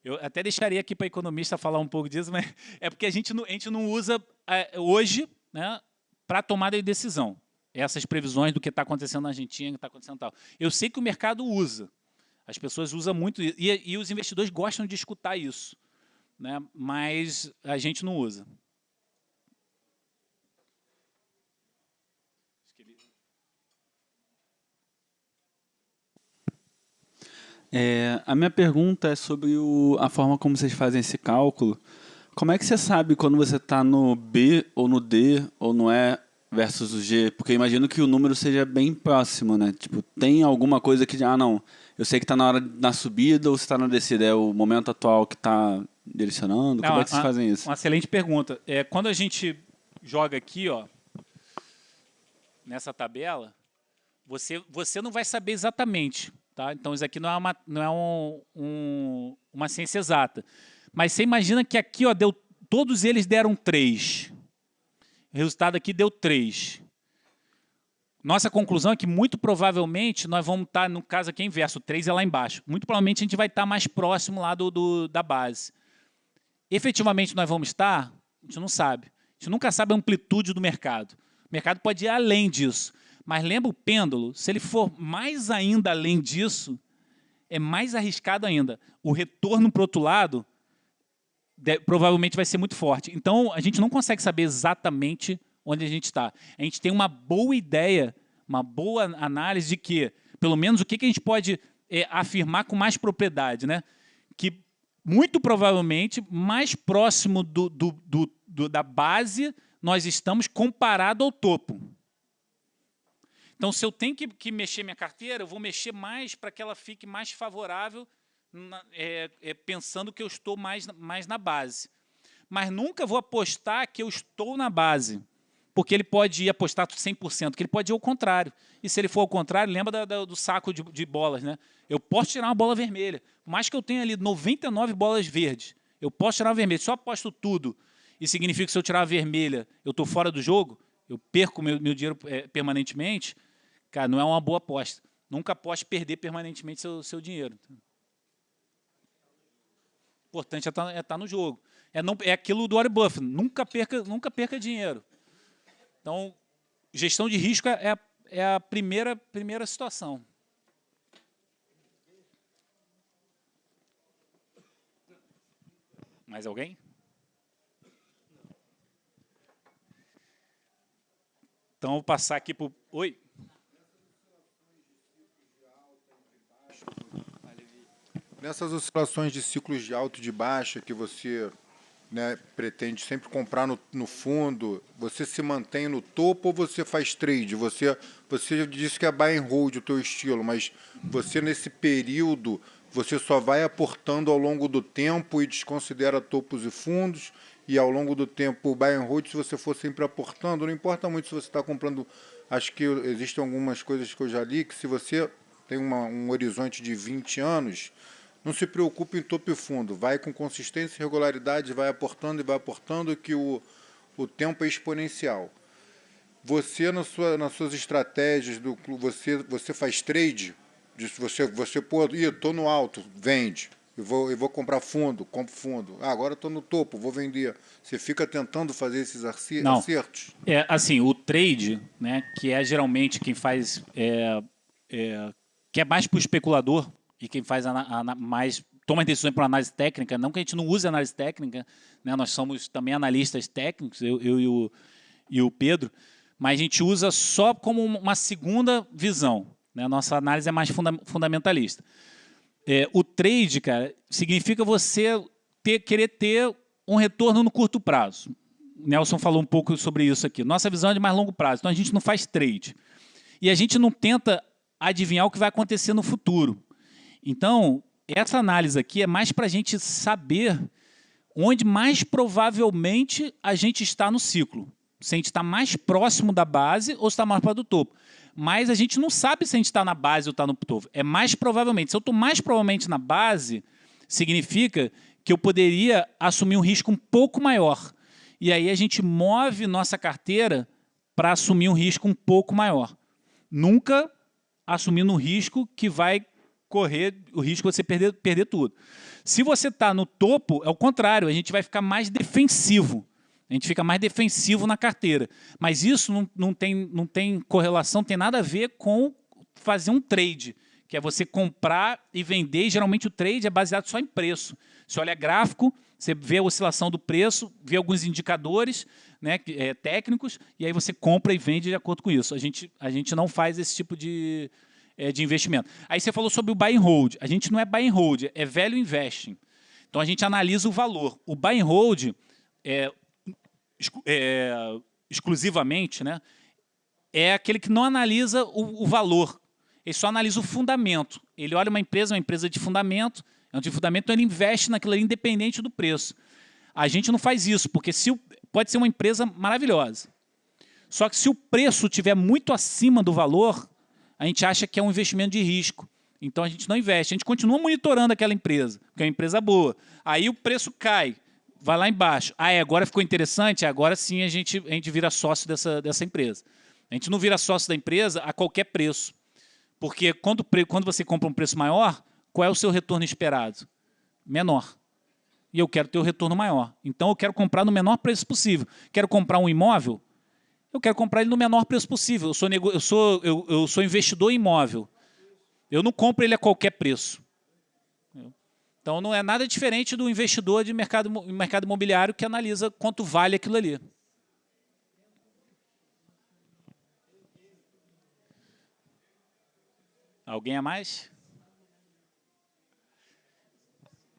Eu até deixaria aqui para economista falar um pouco disso, mas é porque a gente não usa hoje, né, para tomada de decisão essas previsões do que está acontecendo na Argentina, que está acontecendo tal. Eu sei que o mercado usa, as pessoas usam muito e os investidores gostam de escutar isso, né, mas a gente não usa. A minha pergunta é sobre a forma como vocês fazem esse cálculo. Como é que você sabe quando você está no B, ou no D, ou no E versus o G? Porque eu imagino que o número seja bem próximo, né? Tipo, tem alguma coisa que, não, eu sei que está na hora da subida ou se está na descida. É o momento atual que está direcionando? Como é que vocês fazem isso? Uma excelente pergunta. Quando a gente joga aqui, ó, nessa tabela, você não vai saber exatamente. Tá? Então, isso aqui não é uma ciência exata. Mas você imagina que aqui, ó, todos eles deram 3. O resultado aqui deu 3. Nossa conclusão é que, muito provavelmente, nós vamos estar, no caso aqui, inverso. O 3 é lá embaixo. Muito provavelmente, a gente vai estar mais próximo lá da base. Efetivamente, nós vamos estar? A gente não sabe. A gente nunca sabe a amplitude do mercado. O mercado pode ir além disso. Mas lembra o pêndulo? Se ele for mais ainda além disso, é mais arriscado ainda. O retorno para o outro lado provavelmente vai ser muito forte. Então, a gente não consegue saber exatamente onde a gente está. A gente tem uma boa ideia, uma boa análise de que, pelo menos, o que a gente pode afirmar com mais propriedade, né? Que, muito provavelmente, mais próximo da base nós estamos comparado ao topo. Então, se eu tenho que mexer minha carteira, eu vou mexer mais para que ela fique mais favorável, pensando que eu estou mais na base. Mas nunca vou apostar que eu estou na base, porque ele pode ir apostar 100%, que ele pode ir ao contrário. E se ele for ao contrário, lembra do saco de bolas, né? Eu posso tirar uma bola vermelha, por mais que eu tenha ali 99 bolas verdes, eu posso tirar uma vermelha. Se eu aposto tudo, e significa que se eu tirar a vermelha, eu estou fora do jogo, eu perco meu dinheiro permanentemente. Cara, não é uma boa aposta. Nunca aposte perder permanentemente seu dinheiro. O importante é estar no jogo. É aquilo do Warren Buffett. Nunca perca dinheiro. Então, gestão de risco é a primeira situação. Mais alguém? Então, vou passar aqui para o... Oi? Nessas oscilações de ciclos de alta e de baixa que você, né, pretende sempre comprar no fundo, você se mantém no topo ou você faz trade? Você disse que é buy and hold o teu estilo, mas você nesse período, você só vai aportando ao longo do tempo e desconsidera topos e fundos, e ao longo do tempo o buy and hold, se você for sempre aportando, não importa muito se você está comprando, acho que existem algumas coisas que eu já li, que se você tem um horizonte de 20 anos... Não se preocupe em topo e fundo, vai com consistência e regularidade, vai aportando, que o tempo é exponencial. Você, nas suas estratégias, você faz trade, estou no alto, vende, eu vou comprar fundo, compro fundo. Agora estou no topo, vou vender. Você fica tentando fazer esses acertos? Assim, o trade, né, que é geralmente quem faz, que é mais para o especulador, e quem faz mais toma decisões por análise técnica, não que a gente não use análise técnica, né? Nós somos também analistas técnicos, eu e o Pedro, mas a gente usa só como uma segunda visão, né? Nossa análise é mais fundamentalista. O trade, cara, significa você querer ter um retorno no curto prazo. O Nelson falou um pouco sobre isso aqui. Nossa visão é de mais longo prazo, então a gente não faz trade. e a gente não tenta adivinhar o que vai acontecer no futuro. Então, essa análise aqui é mais para a gente saber onde mais provavelmente a gente está no ciclo. Se a gente está mais próximo da base ou se está mais próximo do topo. Mas a gente não sabe se a gente está na base ou está no topo. É mais provavelmente. Se eu estou mais provavelmente na base, significa que eu poderia assumir um risco um pouco maior. E aí a gente move nossa carteira para assumir um risco um pouco maior. Nunca assumindo um risco que vai correr o risco de você perder tudo. Se você está no topo, é o contrário, a gente vai ficar mais defensivo. A gente fica mais defensivo na carteira. Mas isso não tem correlação, tem nada a ver com fazer um trade, que é você comprar e vender, e geralmente o trade é baseado só em preço. Você olha gráfico, você vê a oscilação do preço, vê alguns indicadores, né, técnicos, e aí você compra e vende de acordo com isso. A gente não faz esse tipo de investimento. Aí você falou sobre o buy and hold. A gente não é buy and hold, é value investing. Então a gente analisa o valor. O buy and hold exclusivamente, né, é aquele que não analisa o valor. Ele só analisa o fundamento. Ele olha uma empresa de fundamento, então ele investe naquilo ali independente do preço. A gente não faz isso, porque pode ser uma empresa maravilhosa. Só que se o preço estiver muito acima do valor, a gente acha que é um investimento de risco. Então a gente não investe. A gente continua monitorando aquela empresa, porque é uma empresa boa. Aí o preço cai, vai lá embaixo. Agora ficou interessante? Agora sim a gente vira sócio dessa empresa. A gente não vira sócio da empresa a qualquer preço. Porque quando você compra um preço maior, qual é o seu retorno esperado? Menor. E eu quero ter o retorno maior. Então eu quero comprar no menor preço possível. Quero comprar um imóvel? Eu quero comprar ele no menor preço possível. Eu sou investidor em imóvel. Eu não compro ele a qualquer preço. Então não é nada diferente do investidor de mercado imobiliário que analisa quanto vale aquilo ali. Alguém a mais?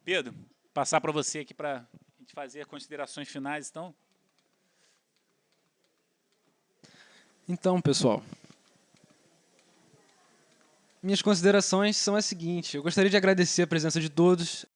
Pedro, passar para você aqui para a gente fazer as considerações finais, então. Então, pessoal, minhas considerações são as seguintes. Eu gostaria de agradecer a presença de todos.